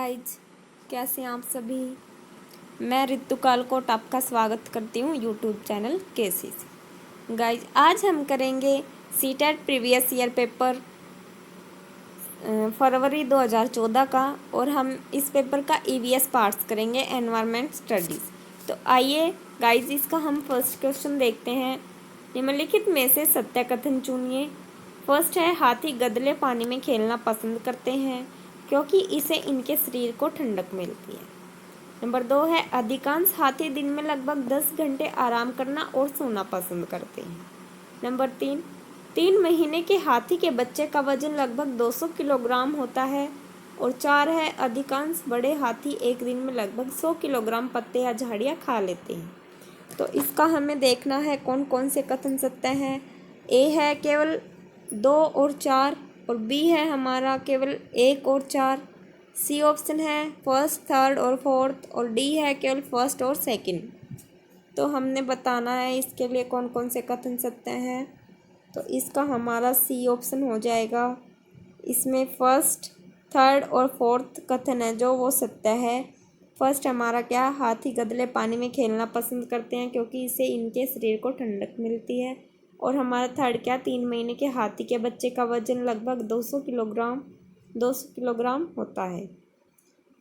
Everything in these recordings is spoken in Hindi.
गाइज, कैसे हैं आप सभी। मैं ऋतु कालकोट आपका स्वागत करती हूँ यूट्यूब चैनल केसीसी। गाइज, आज हम करेंगे सीटेट प्रीवियस ईयर पेपर फरवरी 2014 का, और हम इस पेपर का ईवीएस पार्ट्स करेंगे, एनवायरमेंट स्टडीज़। तो आइए गाइज, इसका हम फर्स्ट क्वेश्चन देखते हैं। निम्नलिखित में से सत्य कथन चुनिए। फर्स्ट है, हाथी गदले पानी में खेलना पसंद करते हैं क्योंकि इसे इनके शरीर को ठंडक मिलती है। नंबर 2 है, अधिकांश हाथी दिन में लगभग 10 घंटे आराम करना और सोना पसंद करते हैं। नंबर 3 महीने के हाथी के बच्चे का वजन लगभग 200 किलोग्राम होता है। और 4 है, अधिकांश बड़े हाथी एक दिन में लगभग 100 किलोग्राम पत्ते या झाड़ियाँ खा लेते हैं। तो इसका हमें देखना है कौन कौन से कथन सत्य हैं। ए है केवल 2 और 4, और बी है हमारा केवल 1 और 4, सी ऑप्शन है फर्स्ट, थर्ड और फोर्थ, और डी है केवल फर्स्ट और सेकंड। तो हमने बताना है इसके लिए कौन कौन से कथन सत्य हैं। तो इसका हमारा सी ऑप्शन हो जाएगा। इसमें फर्स्ट, थर्ड और फोर्थ कथन है जो वो सत्य है। फर्स्ट हमारा क्या, हाथी गदले पानी में खेलना पसंद करते हैं क्योंकि इससे इनके शरीर को ठंडक मिलती है। और हमारा थर्ड क्या, 3 महीने के हाथी के बच्चे का वजन लगभग 200 किलोग्राम होता है।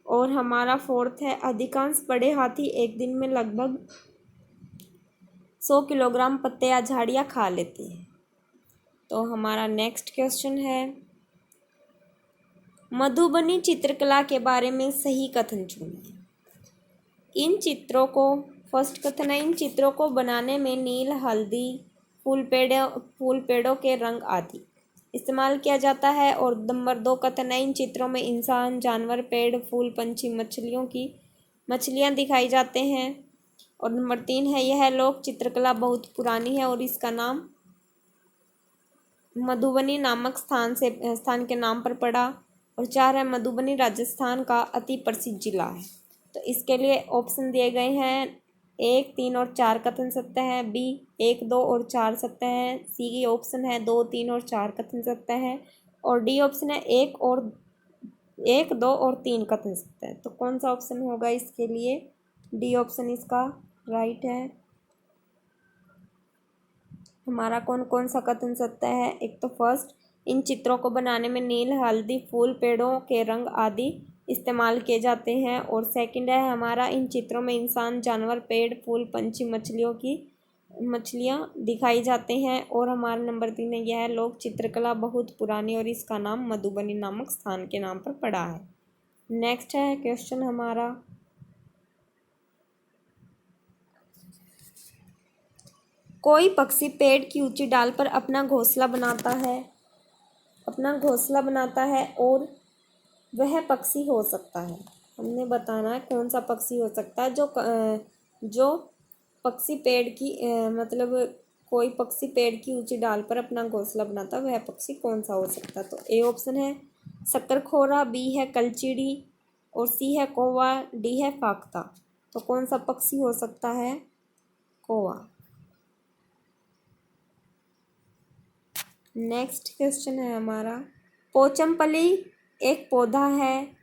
और हमारा फोर्थ है, अधिकांश बड़े हाथी एक दिन में लगभग 100 किलोग्राम पत्ते या झाड़ियाँ खा लेते हैं। तो हमारा नेक्स्ट क्वेश्चन है, मधुबनी चित्रकला के बारे में सही कथन चुनिए। इन चित्रों को, फर्स्ट कथन है, इन चित्रों को बनाने में नील, हल्दी, फूल पेड़ों के रंग आदि इस्तेमाल किया जाता है। और नंबर 2 कथन है, इन चित्रों में इंसान, जानवर, पेड़, फूल, पंछी, मछलियाँ दिखाई जाते हैं। और नंबर 3 है, यह लोक चित्रकला बहुत पुरानी है और इसका नाम मधुबनी नामक स्थान के नाम पर पड़ा। और 4 है, मधुबनी राजस्थान का अति प्रसिद्ध जिला है। तो इसके लिए ऑप्शन दिए गए हैं, 1, 3 और 4 कथन सत्य है, बी 1, 2 और 4 सत्य है, सी की ऑप्शन है 2, 3 और 4 कथन सत्य है, और डी ऑप्शन है 1, 2 और 3 कथन सत्य है। तो कौन सा ऑप्शन होगा इसके लिए, डी ऑप्शन इसका राइट है। हमारा कौन कौन सा कथन सत्य है, एक तो फर्स्ट, इन चित्रों को बनाने में नील, हल्दी, फूल, पेड़ों के रंग आदि इस्तेमाल किए जाते हैं। और सेकंड है हमारा, इन चित्रों में इंसान, जानवर, पेड़, फूल, पंछी, मछलियाँ दिखाई जाते हैं। और हमारा नंबर 3 है, यह लोक चित्रकला बहुत पुरानी और इसका नाम मधुबनी नामक स्थान के नाम पर पड़ा है। नेक्स्ट है क्वेश्चन हमारा, कोई पक्षी पेड़ की ऊंची डाल पर अपना घोंसला बनाता है और वह पक्षी हो सकता है। हमने बताना है कौन सा पक्षी हो सकता है जो पक्षी पेड़ की मतलब कोई पक्षी पेड़ की ऊंची डाल पर अपना घोंसला बनाता है, वह पक्षी कौन सा हो सकता है। तो ए ऑप्शन है शक्करखोरा, बी है कलचीड़ी, और सी है कौवा, डी है फाख्ता। तो कौन सा पक्षी हो सकता है, कौवा। नेक्स्ट क्वेश्चन है हमारा, पोचमपल्ली एक पौधा है।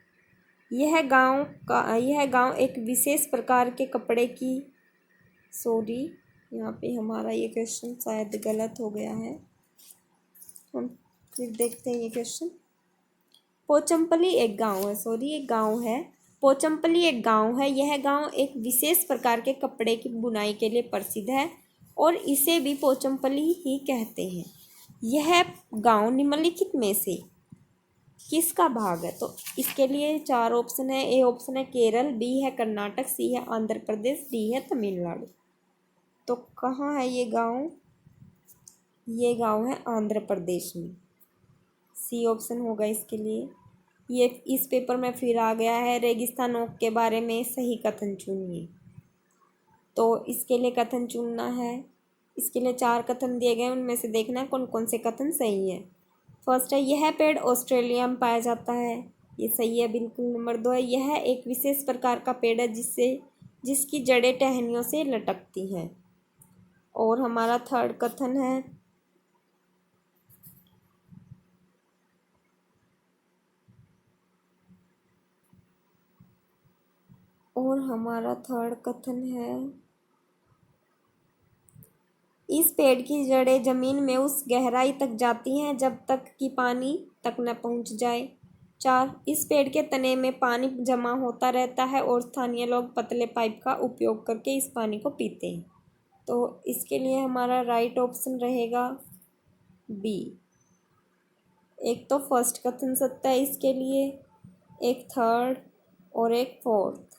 यह गांव एक विशेष प्रकार के कपड़े की, सॉरी यहाँ पे हमारा ये क्वेश्चन शायद गलत हो गया है, हम फिर देखते हैं ये क्वेश्चन। पोचमपल्ली एक गांव है, सॉरी एक गांव है, पोचमपल्ली एक गांव है। यह गांव एक विशेष प्रकार के कपड़े की बुनाई के लिए प्रसिद्ध है और इसे भी पोचमपल्ली ही कहते हैं। यह गांव निम्नलिखित में से किसका भाग है। तो इसके लिए 4 ऑप्शन है। ए ऑप्शन है केरल, बी है कर्नाटक, सी है आंध्र प्रदेश, डी है तमिलनाडु। तो कहाँ है ये गांव, ये गांव है आंध्र प्रदेश में, सी ऑप्शन होगा इसके लिए। ये इस पेपर में फिर आ गया है, रेगिस्तानों के बारे में सही कथन चुनिए। तो इसके लिए कथन चुनना है। इसके लिए 4 कथन दिए गए, उनमें से देखना कौन कौन से कथन सही है। फर्स्ट है, यह पेड़ ऑस्ट्रेलिया में पाया जाता है, ये सही है बिल्कुल। नंबर 2 है, यह एक विशेष प्रकार का पेड़ है जिसकी जड़ें टहनियों से लटकती हैं। और हमारा थर्ड कथन है, और हमारा थर्ड कथन है, इस पेड़ की जड़ें जमीन में उस गहराई तक जाती हैं जब तक कि पानी तक न पहुंच जाए। 4, इस पेड़ के तने में पानी जमा होता रहता है और स्थानीय लोग पतले पाइप का उपयोग करके इस पानी को पीते हैं। तो इसके लिए हमारा राइट ऑप्शन रहेगा बी। एक तो फर्स्ट कथन सत्य है इसके लिए, एक थर्ड और एक फोर्थ।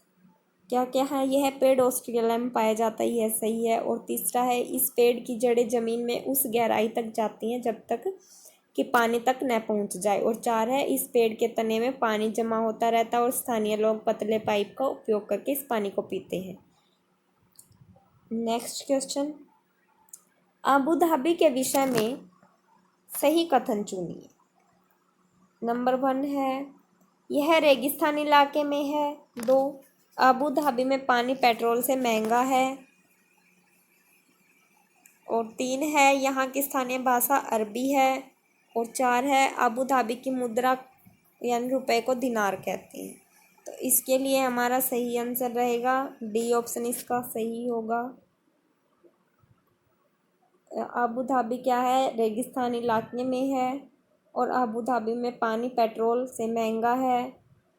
क्या क्या है? यह पेड़ ऑस्ट्रेलिया में पाया जाता है, यह सही है। और तीसरा है, इस पेड़ की जड़ें जमीन में उस गहराई तक जाती हैं जब तक कि पानी तक न पहुंच जाए। और 4 है, इस पेड़ के तने में पानी जमा होता रहता है और स्थानीय लोग पतले पाइप का उपयोग करके इस पानी को पीते हैं। नेक्स्ट क्वेश्चन, अबू धाबी के विषय में सही कथन चुनिए। नंबर 1 है, यह रेगिस्तानी इलाके में है। 2, अबू धाबी में पानी पेट्रोल से महंगा है। और 3 है, यहाँ की स्थानीय भाषा अरबी है। और 4 है, अबू धाबी की मुद्रा यानी रुपए को दिनार कहते हैं। तो इसके लिए हमारा सही आंसर रहेगा डी ऑप्शन, इसका सही होगा। अबू धाबी क्या है? रेगिस्तानी इलाके में है और अबू धाबी में पानी पेट्रोल से महंगा है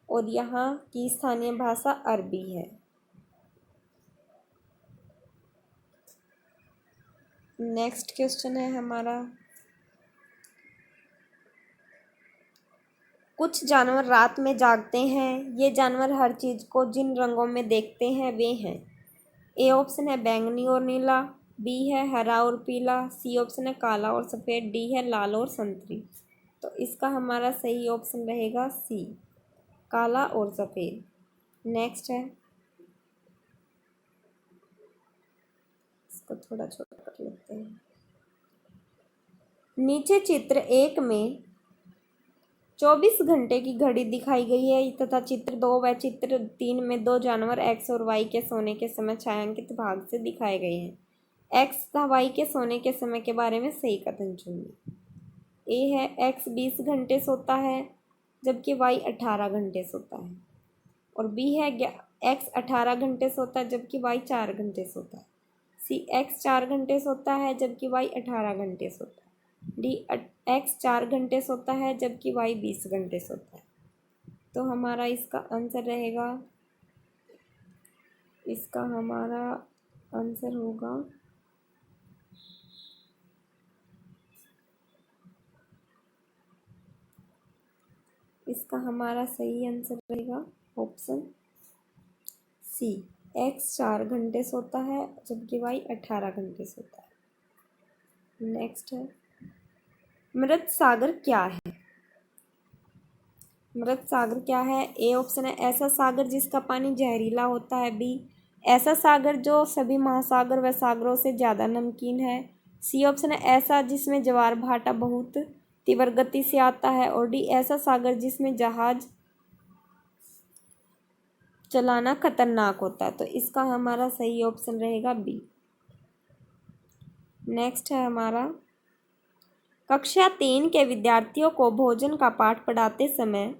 और यहाँ की स्थानीय भाषा अरबी है। नेक्स्ट क्वेश्चन है हमारा, कुछ जानवर रात में जागते हैं। ये जानवर हर चीज को जिन रंगों में देखते हैं वे हैं। ए ऑप्शन है बैंगनी और नीला, बी है हरा और पीला, सी ऑप्शन है काला और सफ़ेद, डी है लाल और संतरी। तो इसका हमारा सही ऑप्शन रहेगा सी, काला और सफ़ेद। नेक्स्ट है, इसको थोड़ा छोटा कर लेते हैं। नीचे चित्र 1 में 24 घंटे की घड़ी दिखाई गई है तथा चित्र 2 व चित्र 3 में 2 जानवर एक्स और वाई के सोने के समय छायांकित भाग से दिखाए गए हैं। एक्स तथा वाई के सोने के समय के बारे में सही कथन चुनिए। ए है, एक्स 20 घंटे सोता है जबकि वाई 18 घंटे सोता है। और बी है, एक्स 18 घंटे सोता है जबकि वाई 4 घंटे सोता है। सी, एक्स 4 घंटे सोता है जबकि वाई 18 घंटे सोता है। डी, एक्स 4 घंटे सोता है जबकि वाई 20 घंटे सोता है। तो हमारा इसका आंसर रहेगा, इसका हमारा आंसर होगा इसका हमारा सही आंसर रहेगा ऑप्शन सी, एक्स 4 घंटे सोता है जबकि वाई 18 घंटे सोता है। नेक्स्ट है, मृत सागर क्या है? मृत सागर क्या है? ए ऑप्शन है, ऐसा सागर जिसका पानी जहरीला होता है। बी, ऐसा सागर जो सभी महासागर व सागरों से ज़्यादा नमकीन है। सी ऑप्शन है, ऐसा जिसमें ज्वार भाटा बहुत तीव्र गति से आता है। और डी, ऐसा सागर जिसमें जहाज चलाना खतरनाक होता है। तो इसका हमारा सही ऑप्शन रहेगा बी। नेक्स्ट है हमारा, कक्षा 3 के विद्यार्थियों को भोजन का पाठ पढ़ाते समय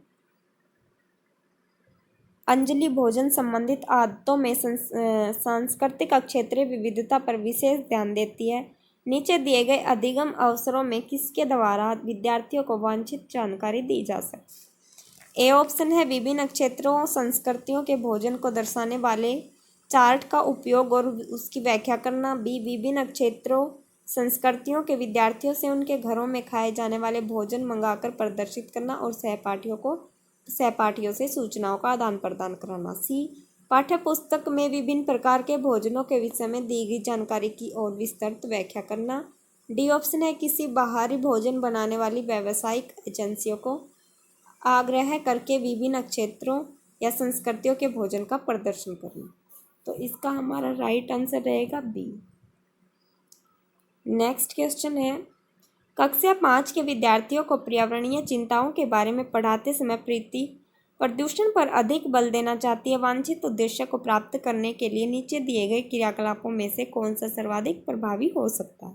अंजलि भोजन संबंधित आदतों में सांस्कृतिक क्षेत्रीय विविधता पर विशेष ध्यान देती है। नीचे दिए गए अधिगम अवसरों में किसके द्वारा विद्यार्थियों को वांछित जानकारी दी जा सकती? ए ऑप्शन है, विभिन्न क्षेत्रों संस्कृतियों के भोजन को दर्शाने वाले चार्ट का उपयोग और उसकी व्याख्या करना। बी, विभिन्न क्षेत्रों संस्कृतियों के विद्यार्थियों से उनके घरों में खाए जाने वाले भोजन मंगाकर प्रदर्शित करना और सहपाठियों से सूचनाओं का आदान प्रदान कराना। सी, पाठ्य पुस्तक में विभिन्न प्रकार के भोजनों के विषय में दी गई जानकारी की और विस्तृत व्याख्या करना। डी ऑप्शन है, किसी बाहरी भोजन बनाने वाली व्यावसायिक एजेंसियों को आग्रह करके विभिन्न क्षेत्रों या संस्कृतियों के भोजन का प्रदर्शन करना। तो इसका हमारा राइट आंसर रहेगा बी। नेक्स्ट क्वेश्चन है, कक्षा 5 के विद्यार्थियों को पर्यावरणीय चिंताओं के बारे में पढ़ाते समय प्रीति प्रदूषण पर अधिक बल देना चाहती है। वांछित उद्देश्य को प्राप्त करने के लिए नीचे दिए गए क्रियाकलापों में से कौन सा सर्वाधिक प्रभावी हो सकता है?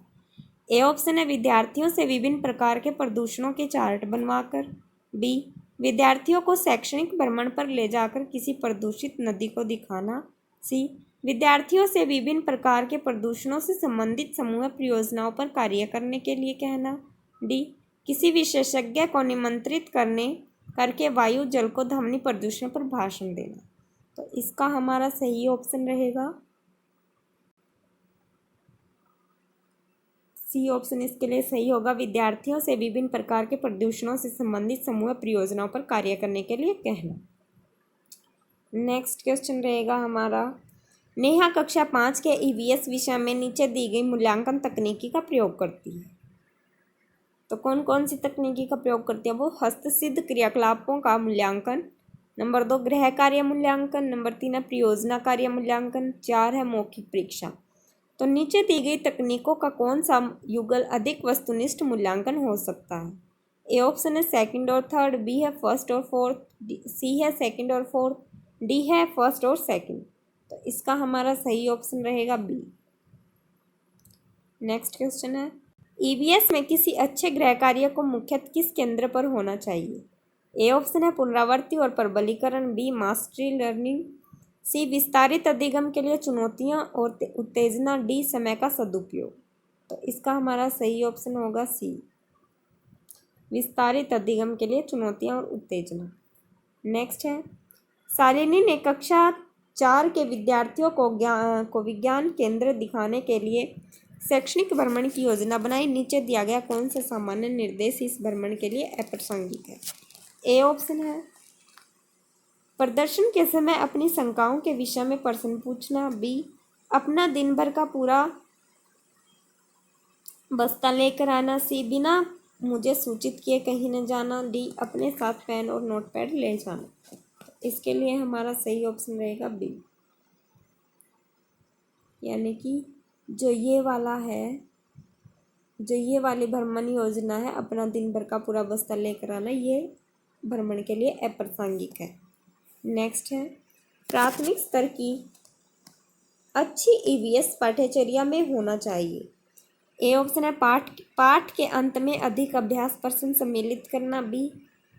ए ऑप्शन है, विद्यार्थियों से विभिन्न प्रकार के प्रदूषणों के चार्ट बनवाकर। बी, विद्यार्थियों को शैक्षणिक भ्रमण पर ले जाकर किसी प्रदूषित नदी को दिखाना। सी, विद्यार्थियों से विभिन्न प्रकार के प्रदूषणों से संबंधित समूह परियोजनाओं पर कार्य करने के लिए कहना। डी, किसी विशेषज्ञ को निमंत्रित करके वायु जल को ध्वनि प्रदूषण पर भाषण देना। तो इसका हमारा सही ऑप्शन रहेगा सी ऑप्शन इसके लिए सही होगा। विद्यार्थियों से विभिन्न प्रकार के प्रदूषणों से संबंधित समूह परियोजनाओं पर कार्य करने के लिए कहना। नेक्स्ट क्वेश्चन रहेगा हमारा, नेहा कक्षा 5 के ईवीएस विषय में नीचे दी गई मूल्यांकन तकनीकी का प्रयोग करती है। तो कौन कौन सी तकनीकी का प्रयोग करती है वो? हस्तसिद्ध क्रियाकलापों का मूल्यांकन, नंबर 2 गृह कार्य मूल्यांकन, नंबर 3 है परियोजना कार्य मूल्यांकन, 4 है मौखिक परीक्षा। तो नीचे दी गई तकनीकों का कौन सा युगल अधिक वस्तुनिष्ठ मूल्यांकन हो सकता है? ए ऑप्शन है सेकंड और थर्ड, बी है फर्स्ट और फोर्थ, सी है सेकंड और फोर्थ, डी है फर्स्ट और सेकंड। तो इसका हमारा सही ऑप्शन रहेगा बी। नेक्स्ट क्वेश्चन है, ईवीएस में किसी अच्छे गृह कार्य को मुख्यतः किस केंद्र पर होना चाहिए? ए ऑप्शन है पुनरावृत्ति और प्रबलीकरण, बी मास्टरी लर्निंग, सी विस्तारित अधिगम के लिए चुनौतियां और उत्तेजना, डी समय का सदुपयोग। तो इसका हमारा सही ऑप्शन होगा सी, विस्तारित अधिगम के लिए चुनौतियां और उत्तेजना। नेक्स्ट है, शालिनी ने कक्षा 4 के विद्यार्थियों को विज्ञान केंद्र दिखाने के लिए शैक्षणिक भ्रमण की योजना बनाई। नीचे दिया गया कौन सा सामान्य निर्देश इस भ्रमण के लिए अप्रासंगिक है? ए ऑप्शन है प्रदर्शन के समय अपनी शंकाओं के विषय में प्रश्न पूछना, बी अपना दिन भर का पूरा बस्ता लेकर आना, सी बिना मुझे सूचित किए कहीं न जाना, डी अपने साथ पेन और नोटपैड ले जाना। इसके लिए हमारा सही ऑप्शन रहेगा बी, यानी कि जो ये वाली भ्रमण योजना है अपना दिन भर का पूरा बस्ता लेकर आना, ये भ्रमण के लिए अप्रासंगिक है। नेक्स्ट है, प्राथमिक स्तर की अच्छी ईवीएस पाठ्यचर्या में होना चाहिए। ए ऑप्शन है पाठ के अंत में अधिक अभ्यास प्रश्न सम्मिलित करना, बी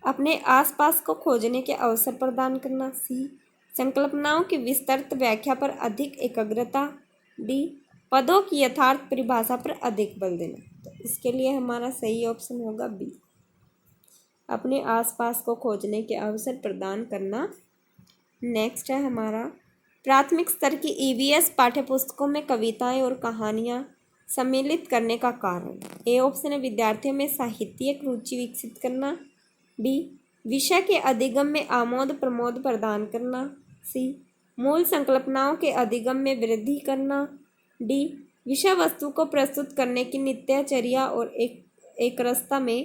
अपने आसपास को खोजने के अवसर प्रदान करना, सी संकल्पनाओं की विस्तृत व्याख्या पर अधिक एकाग्रता, डी पदों की यथार्थ परिभाषा पर अधिक बल देना। तो इसके लिए हमारा सही ऑप्शन होगा बी, अपने आसपास को खोजने के अवसर प्रदान करना। नेक्स्ट है हमारा, प्राथमिक स्तर की ईवीएस पाठ्यपुस्तकों में कविताएं और कहानियां सम्मिलित करने का कारण। ए ऑप्शन है विद्यार्थियों में साहित्यिक रुचि विकसित करना, बी विषय के अधिगम में आमोद प्रमोद प्रदान करना, सी मूल संकल्पनाओं के अधिगम में वृद्धि करना, डी विषय वस्तु को प्रस्तुत करने की नित्यचर्या और एक रस्ता में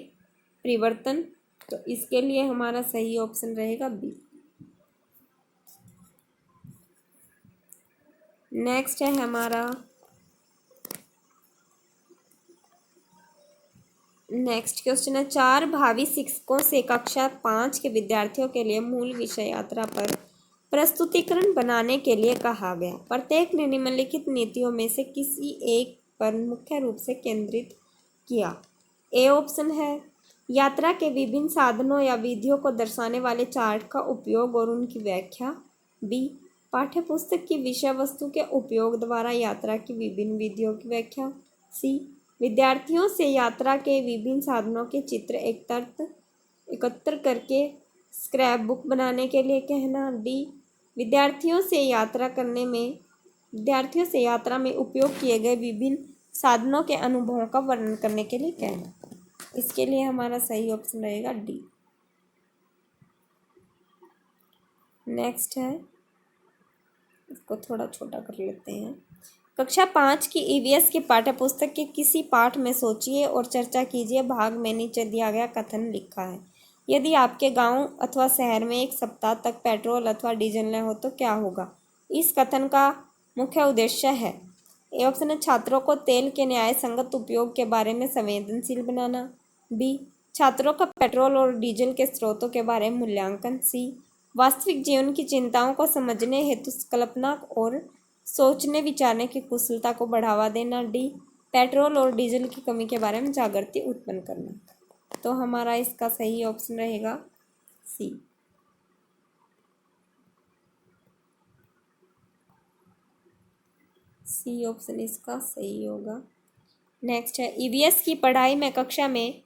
परिवर्तन। तो इसके लिए हमारा सही ऑप्शन रहेगा बी। नेक्स्ट है हमारा, नेक्स्ट क्वेश्चन है, 4 भावी शिक्षकों से कक्षा 5 के विद्यार्थियों के लिए मूल विषय यात्रा पर प्रस्तुतिकरण बनाने के लिए कहा गया। प्रत्येक ने निम्नलिखित नीतियों में से किसी एक पर मुख्य रूप से केंद्रित किया। ए ऑप्शन है यात्रा के विभिन्न साधनों या विधियों को दर्शाने वाले चार्ट का उपयोग और उनकी व्याख्या, बी पाठ्यपुस्तक की विषय वस्तु के उपयोग द्वारा यात्रा की विभिन्न विधियों की व्याख्या, सी विद्यार्थियों से यात्रा के विभिन्न साधनों के चित्र एकत्र करके स्क्रैप बुक बनाने के लिए कहना, डी विद्यार्थियों से यात्रा में उपयोग किए गए विभिन्न साधनों के अनुभवों का वर्णन करने के लिए कहना। इसके लिए हमारा सही ऑप्शन रहेगा डी। नेक्स्ट है, इसको थोड़ा छोटा कर लेते हैं। कक्षा 5 की ईवीएस की पाठ्यपुस्तक के किसी पाठ में सोचिए और चर्चा कीजिए। भाग में नीचे दिया गया कथन लिखा है। यदि आपके गांव अथवा शहर में एक सप्ताह तक पेट्रोल अथवा डीजल न हो तो क्या होगा? इस कथन का मुख्य उद्देश्य है। ए ऑप्शन है छात्रों को तेल के न्याय संगत उपयोग के बारे में संवेदनशील बनाना, बी छात्रों का पेट्रोल और डीजल के स्रोतों के बारे में मूल्यांकन, सी वास्तविक जीवन की चिंताओं को समझने हेतु कल्पना और सोचने विचारने की कुशलता को बढ़ावा देना, डी पेट्रोल और डीजल की कमी के बारे में जागृति उत्पन्न करना। तो हमारा इसका सही ऑप्शन रहेगा सी। सी ऑप्शन इसका सही होगा। नेक्स्ट है ईवीएस की पढ़ाई में कक्षा में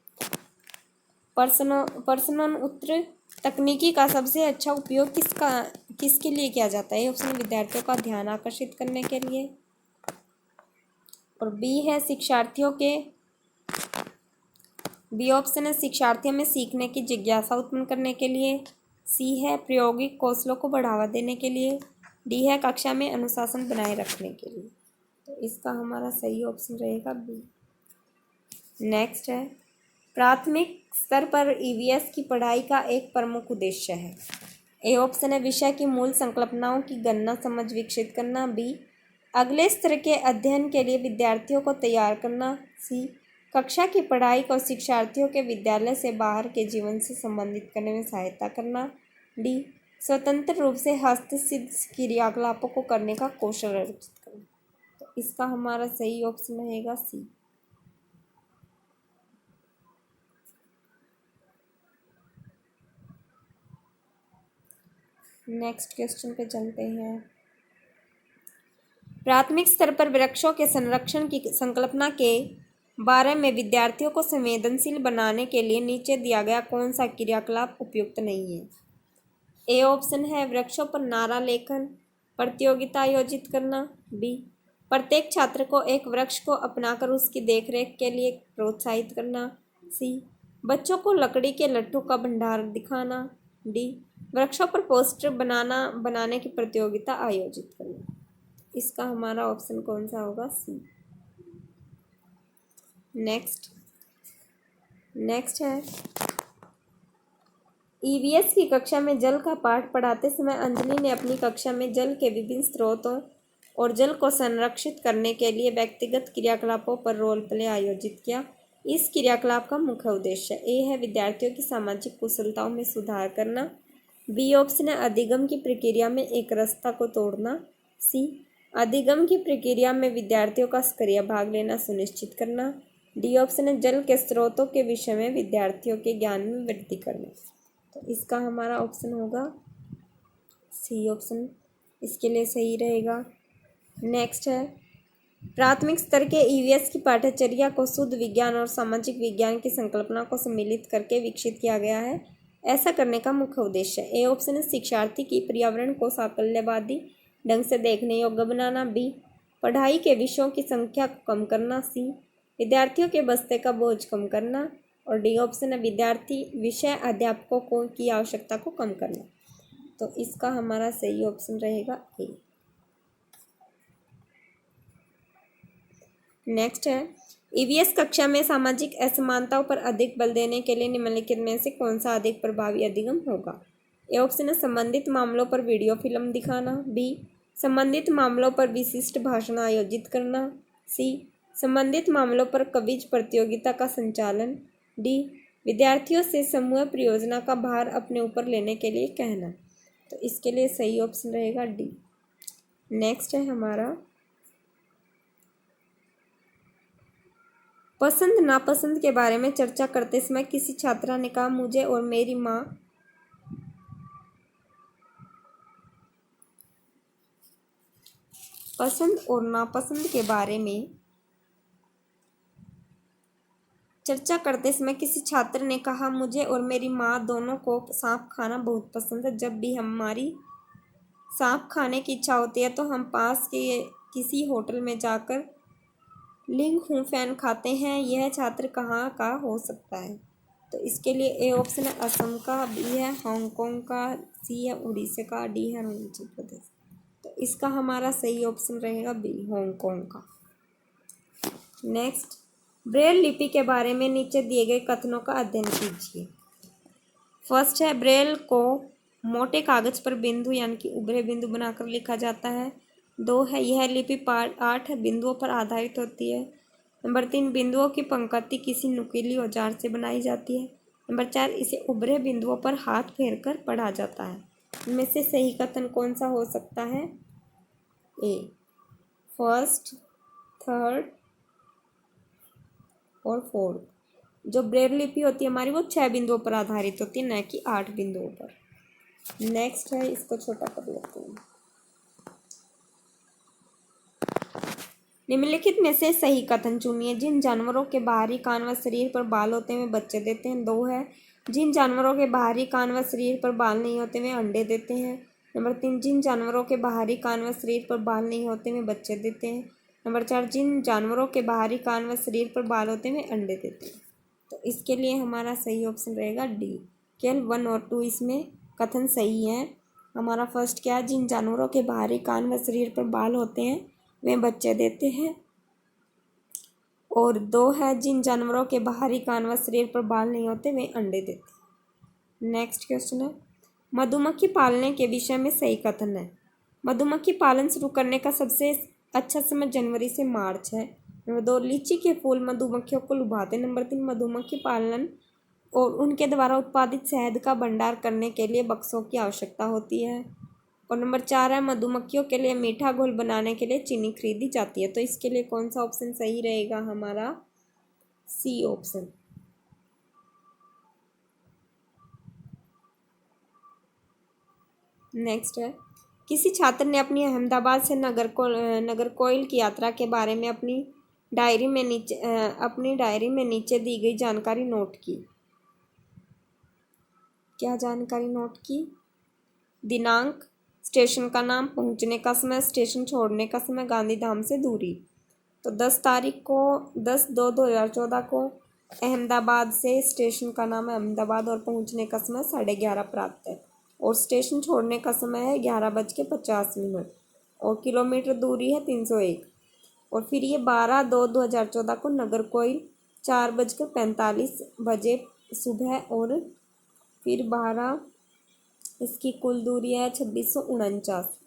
प्रश्नोत्तर तकनीकी का सबसे अच्छा उपयोग किसके लिए किया जाता है? ऑप्शन विद्यार्थियों का ध्यान आकर्षित करने के लिए, और बी ऑप्शन है शिक्षार्थियों में सीखने की जिज्ञासा उत्पन्न करने के लिए, सी है प्रायोगिक कौशलों को बढ़ावा देने के लिए, डी है कक्षा में अनुशासन बनाए रखने के लिए। तो इसका हमारा सही ऑप्शन रहेगा बी। नेक्स्ट है प्राथमिक स्तर पर ईवीएस की पढ़ाई का एक प्रमुख उद्देश्य है। ए ऑप्शन है विषय की मूल संकल्पनाओं की गणना समझ विकसित करना, बी अगले स्तर के अध्ययन के लिए विद्यार्थियों को तैयार करना, सी कक्षा की पढ़ाई को शिक्षार्थियों के विद्यालय से बाहर के जीवन से संबंधित करने में सहायता करना, डी स्वतंत्र रूप से हस्तसिद्ध क्रियाकलापों को करने का कौशल अर्जित करना। तो इसका हमारा सही ऑप्शन रहेगा सी। नेक्स्ट क्वेश्चन पे चलते हैं। प्राथमिक स्तर पर वृक्षों के संरक्षण की संकल्पना के बारे में विद्यार्थियों को संवेदनशील बनाने के लिए नीचे दिया गया कौन सा क्रियाकलाप उपयुक्त नहीं है? ए ऑप्शन है वृक्षों पर नारा लेखन प्रतियोगिता आयोजित करना, बी प्रत्येक छात्र को एक वृक्ष को अपनाकर उसकी देखरेख के लिए प्रोत्साहित करना, सी बच्चों को लकड़ी के लट्ठों का भंडार दिखाना, डी वृक्षों पर पोस्टर बनाने की प्रतियोगिता आयोजित करना। इसका हमारा ऑप्शन कौन सा होगा? सी। नेक्स्ट है ईवीएस की कक्षा में जल का पाठ पढ़ाते समय अंजलि ने अपनी कक्षा में जल के विभिन्न स्रोतों और जल को संरक्षित करने के लिए व्यक्तिगत क्रियाकलापों पर रोल प्ले आयोजित किया। इस क्रियाकलाप का मुख्य उद्देश्य ए है विद्यार्थियों की सामाजिक कुशलताओं में सुधार करना, बी ऑप्शन है अधिगम की प्रक्रिया में एकरसता को तोड़ना, सी अधिगम की प्रक्रिया में विद्यार्थियों का सक्रिय भाग लेना सुनिश्चित करना, डी ऑप्शन है जल के स्रोतों के विषय में विद्यार्थियों के ज्ञान में वृद्धि करना। तो इसका हमारा ऑप्शन होगा सी ऑप्शन इसके लिए सही रहेगा। नेक्स्ट है प्राथमिक स्तर के ईवीएस की पाठ्यचर्या को शुद्ध विज्ञान और सामाजिक विज्ञान की संकल्पना को सम्मिलित करके विकसित किया गया है। ऐसा करने का मुख्य उद्देश्य ए ऑप्शन है शिक्षार्थी की पर्यावरण को साकल्यवादी ढंग से देखने योग्य बनाना, बी पढ़ाई के विषयों की संख्या को कम करना, सी विद्यार्थियों के बस्ते का बोझ कम करना, और डी ऑप्शन है विद्यार्थी विषय अध्यापकों की आवश्यकता को कम करना। तो इसका हमारा सही ऑप्शन रहेगा ए। नेक्स्ट है ईवीएस कक्षा में सामाजिक असमानताओं पर अधिक बल देने के लिए निम्नलिखित में से कौन सा अधिक प्रभावी अधिगम होगा? ए ऑप्शन है संबंधित मामलों पर वीडियो फिल्म दिखाना, बी संबंधित मामलों पर विशिष्ट भाषण आयोजित करना, सी संबंधित मामलों पर क्विज प्रतियोगिता का संचालन, डी विद्यार्थियों से समूह परियोजना का भार अपने ऊपर लेने के लिए कहना। तो इसके लिए सही ऑप्शन रहेगा डी। नेक्स्ट है हमारा पसंद नापसंद के बारे में चर्चा करते समय किसी छात्रा ने कहा मुझे और मेरी माँ पसंद और नापसंद के बारे में चर्चा करते समय किसी छात्र ने कहा मुझे और मेरी माँ दोनों को सांप खाना बहुत पसंद है। जब भी हमारी सांप खाने की इच्छा होती है तो हम पास के किसी होटल में जाकर लिंग हूँ फैन खाते हैं। यह छात्र कहाँ का हो सकता है? तो इसके लिए ए ऑप्शन है असम का, बी है हांगकांग का, सी है उड़ीसा का, डी है अरुणाचल प्रदेश। तो इसका हमारा सही ऑप्शन रहेगा बी हांगकांग का। नेक्स्ट ब्रेल लिपि के बारे में नीचे दिए गए कथनों का अध्ययन कीजिए। फर्स्ट है ब्रेल को मोटे कागज पर बिंदु यानी कि उभरे बिंदु बनाकर लिखा जाता है। 2 है यह लिपि पाठ 8 बिंदुओं पर आधारित होती है। नंबर 3 बिंदुओं की पंक्ति किसी नुकीली औजार से बनाई जाती है। नंबर 4 इसे उभरे बिंदुओं पर हाथ फेर कर पढ़ा जाता है। इनमें से सही कथन कौन सा हो सकता है? ए फर्स्ट, थर्ड और फोर्थ। जो ब्रेल लिपि होती है हमारी वो 6 बिंदुओं पर आधारित होती है, न कि 8 बिंदुओं पर। नेक्स्ट है, इसको छोटा कर लेते हैं। निम्नलिखित में से सही कथन चुनिए। जिन जानवरों के बाहरी कान व शरीर पर बाल होते हैं वे बच्चे देते हैं। 2 है, जिन जानवरों के बाहरी कान व शरीर पर बाल नहीं होते वे अंडे देते हैं। नंबर 3, जिन जानवरों के बाहरी कान व शरीर पर बाल नहीं होते वे बच्चे देते हैं। नंबर 4, जिन जानवरों के बाहरी कान व शरीर पर बाल होते हैं वे अंडे देते हैं। तो इसके लिए हमारा सही ऑप्शन रहेगा डी। केवल 1 और 2 इसमें कथन सही है। हमारा फर्स्ट क्या है, जिन जानवरों के बाहरी कान व शरीर पर बाल होते हैं वे बच्चे देते हैं। और 2 है, जिन जानवरों के बाहरी कान व शरीर पर बाल नहीं होते वे अंडे देते हैं। नेक्स्ट क्वेश्चन है, मधुमक्खी पालने के विषय में सही कथन है। मधुमक्खी पालन शुरू करने का सबसे अच्छा समय जनवरी से मार्च है। नंबर 2, लीची के फूल मधुमक्खियों को लुभाते। नंबर 3, मधुमक्खी पालन और उनके द्वारा उत्पादित शहद का भंडार करने के लिए बक्सों की आवश्यकता होती है। और नंबर 4 है, मधुमक्खियों के लिए मीठा घोल बनाने के लिए चीनी खरीदी जाती है। तो इसके लिए कौन सा ऑप्शन सही रहेगा, हमारा सी ऑप्शन। नेक्स्ट है, किसी छात्र ने अपनी अहमदाबाद से नगरकोइल की यात्रा के बारे में अपनी डायरी में नीचे दी गई जानकारी नोट की। क्या जानकारी नोट की? दिनांक, स्टेशन का नाम, पहुंचने का समय, स्टेशन छोड़ने का समय, गांधीधाम से दूरी। तो 10/2/2014 को अहमदाबाद से, स्टेशन का नाम है अहमदाबाद और पहुंचने का समय 11:30 प्रातः है और स्टेशन छोड़ने का समय है 11:50 और किलोमीटर दूरी है 301। और फिर ये 12/2/2014 को नागरकोइल 4:45 सुबह और फिर 12 इसकी कुल दूरी है 2649।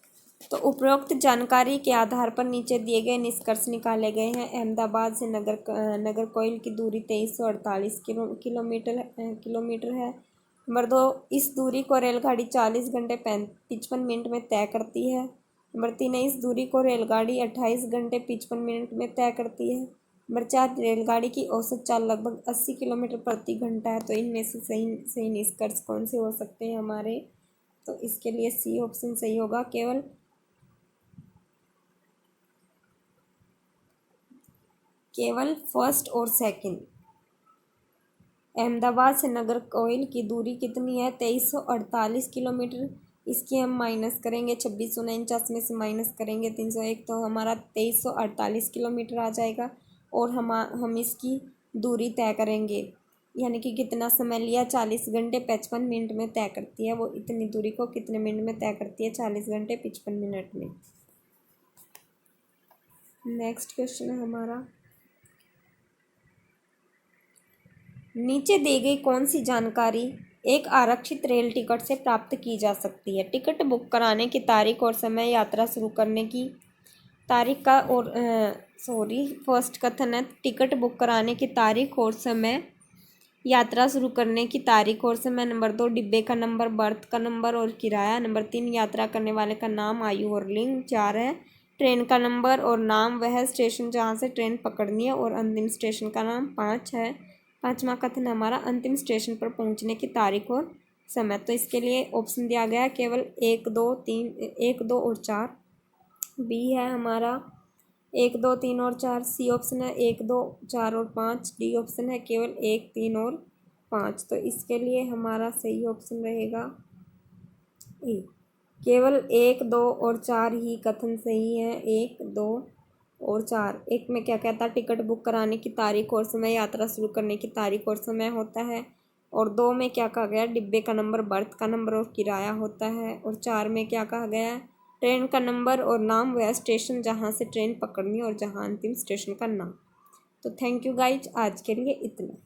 तो उपरोक्त जानकारी के आधार पर नीचे दिए गए निष्कर्ष निकाले गए हैं। अहमदाबाद से नागरकोइल की दूरी 2348 किलोमीटर है। नंबर 2, इस दूरी को रेलगाड़ी 40 घंटे 55 मिनट में तय करती है। नंबर 3 है, इस दूरी को रेलगाड़ी 28 घंटे 55 मिनट में तय करती है। नंबर 4, रेलगाड़ी की औसत चाल लगभग 80 किलोमीटर प्रति घंटा है। तो इनमें से सही निष्कर्ष कौन से हो सकते हैं हमारे? तो इसके लिए सी ऑप्शन सही होगा। केवल फर्स्ट और सेकंड। अहमदाबाद से नागरकोइल की दूरी कितनी है? 2348 किलोमीटर। इसकी हम माइनस करेंगे, 2649 में से माइनस करेंगे 301, तो हमारा 2348 किलोमीटर आ जाएगा। और हम इसकी दूरी तय करेंगे, यानी कि कितना समय लिया, 40 घंटे 55 मिनट में तय करती है। वो इतनी दूरी को कितने मिनट में तय करती है? 40 घंटे 55 मिनट में। नेक्स्ट क्वेश्चन है हमारा, नीचे दी गई कौन सी जानकारी एक आरक्षित रेल टिकट से प्राप्त की जा सकती है? टिकट बुक कराने की तारीख और समय, यात्रा शुरू करने की तारीख का और फर्स्ट कथन है, टिकट बुक कराने की तारीख और समय, यात्रा शुरू करने की तारीख और समय। नंबर 2, डिब्बे का नंबर, बर्थ का नंबर और किराया। नंबर 3, यात्रा करने वाले का नाम, आयु और लिंग। 4 है, ट्रेन का नंबर और नाम, वह स्टेशन जहाँ से ट्रेन पकड़नी है और अंतिम स्टेशन का नाम। 5 है, पाँचवा कथन हमारा अंतिम स्टेशन पर पहुँचने की तारीख और समय। तो इसके लिए ऑप्शन दिया गया है केवल 1, 2 और 4। बी है हमारा 1, 2, 3 और 4। सी ऑप्शन है 1, 2, 4 और 5। डी ऑप्शन है केवल 1, 3 और 5। तो इसके लिए हमारा सही ऑप्शन रहेगा ए, केवल 1, 2 और 4 ही कथन सही है। 1, 2 और 4। एक में क्या कहता है, टिकट बुक कराने की तारीख और समय, यात्रा शुरू करने की तारीख और समय होता है। और 2 में क्या कहा गया, डिब्बे का नंबर, बर्थ का नंबर और किराया होता है। और 4 में क्या कहा गया, ट्रेन का नंबर और नाम, वह स्टेशन जहाँ से ट्रेन पकड़नी और जहाँ अंतिम स्टेशन का नाम। तो थैंक यू गाइज, आज के लिए इतना।